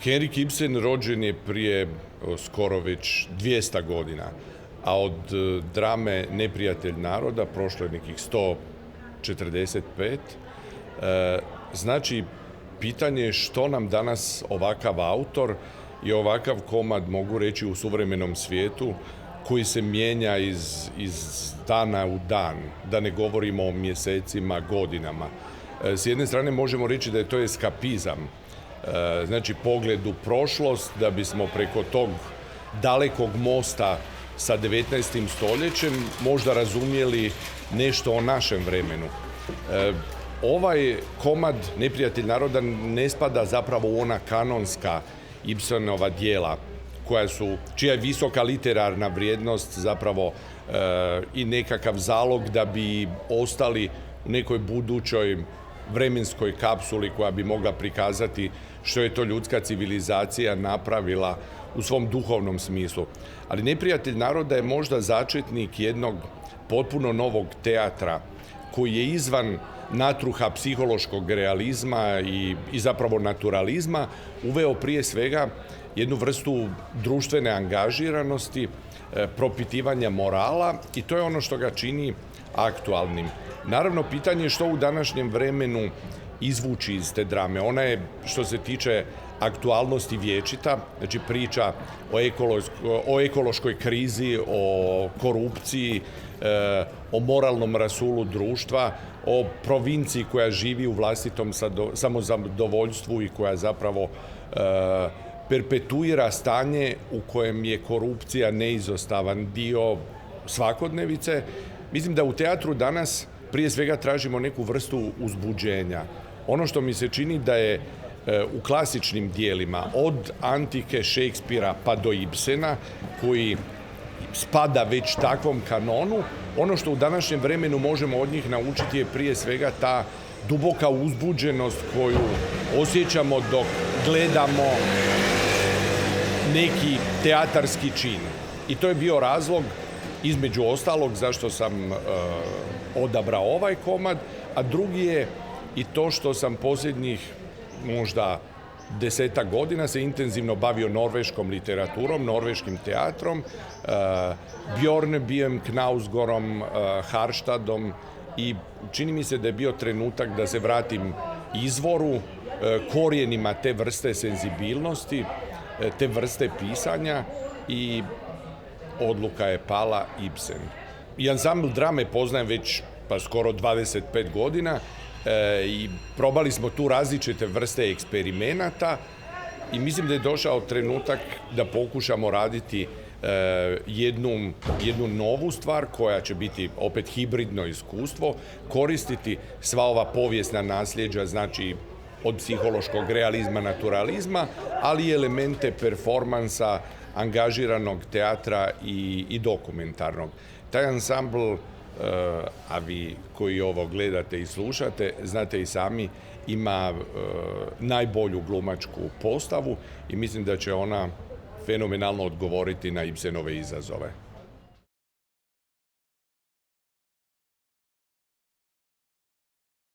Henrik Ibsen rođen je prije skoro već 200 godina, a od drame Neprijatelj naroda prošlo je nekih 145. Znači, pitanje je što nam danas ovakav autor i ovakav komad, mogu reći, u suvremenom svijetu, koji se mijenja iz dana u dan, da ne govorimo o mjesecima, godinama. S jedne strane možemo reći da je to eskapizam, znači pogled u prošlost, da bismo preko tog dalekog mosta sa 19. stoljećem možda razumjeli nešto o našem vremenu. Ovaj komad Neprijatelj naroda ne spada zapravo u ona kanonska Ibsenova djela, čija je visoka literarna vrijednost zapravo i nekakav zalog da bi ostali u nekoj budućoj vremenskoj kapsuli koja bi mogla prikazati što je to ljudska civilizacija napravila u svom duhovnom smislu. Ali Neprijatelj naroda je možda začetnik jednog potpuno novog teatra koji je izvan natruha psihološkog realizma i zapravo naturalizma uveo prije svega jednu vrstu društvene angažiranosti, propitivanja morala, i to je ono što ga čini aktualnim. Naravno, pitanje je što u današnjem vremenu izvući iz te drame. Ona je, što se tiče aktualnosti, vječita, znači priča o ekološkoj krizi, o korupciji, o moralnom rasulu društva, o provinciji koja živi u vlastitom samozadovoljstvu i koja zapravo perpetuira stanje u kojem je korupcija neizostavan dio svakodnevice. Mislim da u teatru danas prije svega tražimo neku vrstu uzbuđenja. Ono što mi se čini da je u klasičnim dijelima, od antike Šekspira pa do Ibsena, koji spada već takvom kanonu, ono što u današnjem vremenu možemo od njih naučiti je prije svega ta duboka uzbuđenost koju osjećamo dok gledamo neki teatarski čin. I to je bio razlog, između ostalog, zašto sam odabrao ovaj komad, a drugi je i to što sam posljednjih možda 10 godina se intenzivno bavio norveškom literaturom, norveškim teatrom, Bjørnebyen, Knausgårdom, Harstadom, i čini mi se da je bio trenutak da se vratim izvoru, korijenima te vrste senzibilnosti, te vrste pisanja, i odluka je pala Ibsen. I ansambl drame poznajem već skoro 25 godina i probali smo tu različite vrste eksperimenata i mislim da je došao trenutak da pokušamo raditi jednu novu stvar koja će biti opet hibridno iskustvo, koristiti sva ova povijesna nasljeđa, znači od psihološkog realizma, naturalizma, ali i elemente performansa, angažiranog teatra i dokumentarnog. Taj ansambl, a vi koji ovo gledate i slušate, znate i sami, ima najbolju glumačku postavu i mislim da će ona fenomenalno odgovoriti na Ibsenove izazove.